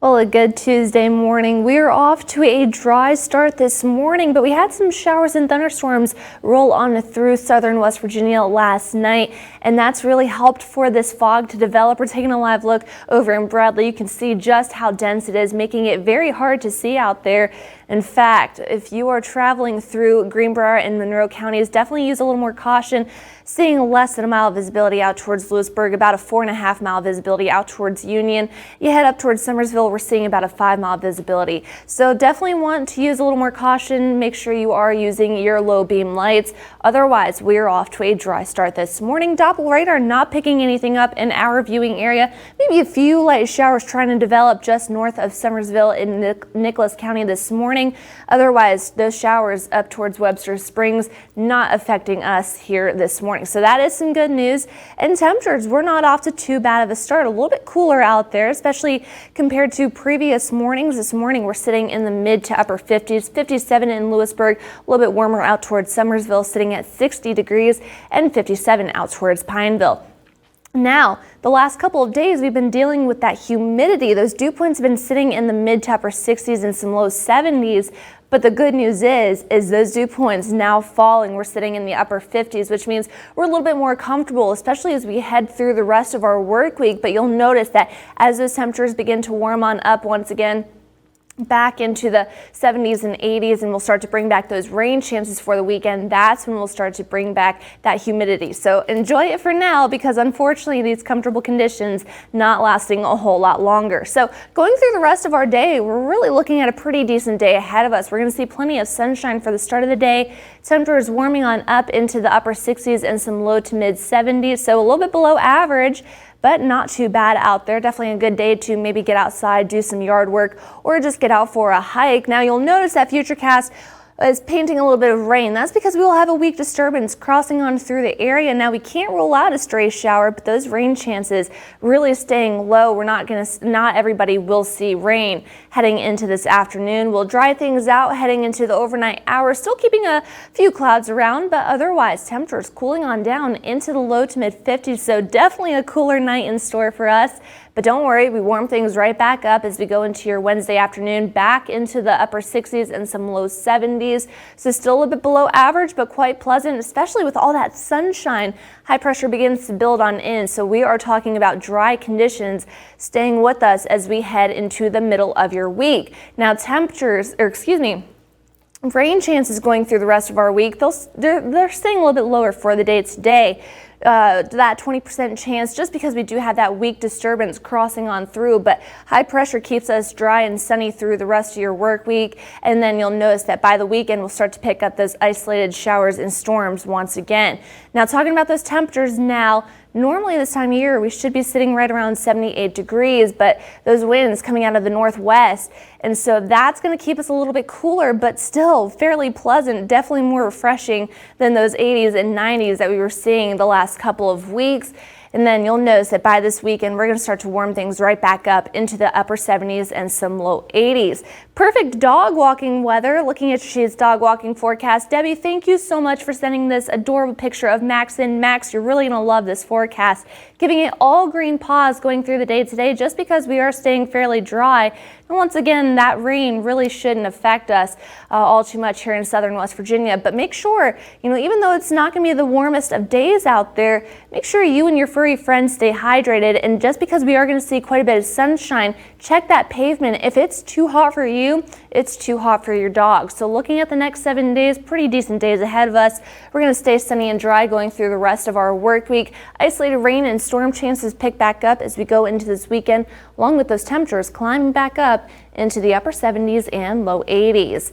Well, a good Tuesday morning. We're off to a dry start this morning, but we had some showers and thunderstorms roll on through southern West Virginia last night, and that's really helped for this fog to develop. We're taking a live look over in Bradley. You can see just how dense it is, making it very hard to see out there. In fact, if you are traveling through Greenbrier and Monroe counties, definitely use a little more caution. Seeing less than a mile visibility out towards Lewisburg, about a 4.5 mile visibility out towards Union. You head up towards Summersville, we're seeing about a 5 mile visibility. So definitely want to use a little more caution. Make sure you are using your low beam lights. Otherwise, we're off to a dry start this morning. Doppler radar not picking anything up in our viewing area. Maybe a few light showers trying to develop just north of Summersville in Nicholas County this morning. Otherwise, those showers up towards Webster Springs not affecting us here this morning. So that is some good news. And temperatures, we're not off to too bad of a start. A little bit cooler out there, especially compared to previous mornings. This morning we're sitting in the mid to upper 50s, 57 in Lewisburg, a little bit warmer out towards Summersville, sitting at 60 degrees, and 57 out towards Pineville. Now, the last couple of days we've been dealing with that humidity. Those dew points have been sitting in the mid to upper 60s and some low 70s. But the good news is those dew points now falling. We're sitting in the upper 50s, which means we're a little bit more comfortable, especially as we head through the rest of our work week. But you'll notice that as those temperatures begin to warm on up once again, back into the 70s and 80s, and we'll start to bring back those rain chances for the weekend. That's when we'll start to bring back that humidity. So enjoy it for now, because unfortunately these comfortable conditions not lasting a whole lot longer. So going through the rest of our day, we're really looking at a pretty decent day ahead of us. We're going to see plenty of sunshine for the start of the day. Temperatures warming on up into the upper 60s and some low to mid 70s, so a little bit below average, but not too bad out there. Definitely a good day to maybe get outside, do some yard work, or just get out for a hike. Now you'll notice that Futurecast is painting a little bit of rain. That's because we will have a weak disturbance crossing on through the area. Now we can't rule out a stray shower, but those rain chances really staying low. Not everybody will see rain heading into this afternoon. We'll dry things out heading into the overnight hours, still keeping a few clouds around, but otherwise temperatures cooling on down into the low to mid 50s. So definitely a cooler night in store for us. But don't worry, we warm things right back up as we go into your Wednesday afternoon, back into the upper 60s and some low 70s. So still a little bit below average, but quite pleasant, especially with all that sunshine. High pressure begins to build on in. So we are talking about dry conditions staying with us as we head into the middle of your week. Now rain chances going through the rest of our week, they're staying a little bit lower for the day today. That 20% chance, just because we do have that weak disturbance crossing on through, but high pressure keeps us dry and sunny through the rest of your work week. And then you'll notice that by the weekend we'll start to pick up those isolated showers and storms once again. Now talking about those temperatures now, normally this time of year we should be sitting right around 78 degrees, but those winds coming out of the northwest, and so that's going to keep us a little bit cooler, but still fairly pleasant, definitely more refreshing than those 80s and 90s that we were seeing the last couple of weeks. And then you'll notice that by this weekend, we're going to start to warm things right back up into the upper 70s and some low 80s. Perfect dog walking weather. Looking at She's dog walking forecast. Debbie, thank you so much for sending this adorable picture of Max in. Max, you're really going to love this forecast. Giving it all green paws going through the day today, just because we are staying fairly dry. And once again, that rain really shouldn't affect us all too much here in southern West Virginia. But make sure, even though it's not going to be the warmest of days out there, make sure you and your furry friends stay hydrated. And just because we are going to see quite a bit of sunshine, check that pavement. If it's too hot for you, it's too hot for your dog. So looking at the next 7 days, pretty decent days ahead of us. We're going to stay sunny and dry going through the rest of our work week. Isolated rain and storm chances pick back up as we go into this weekend, along with those temperatures climbing back up into the upper 70s and low 80s.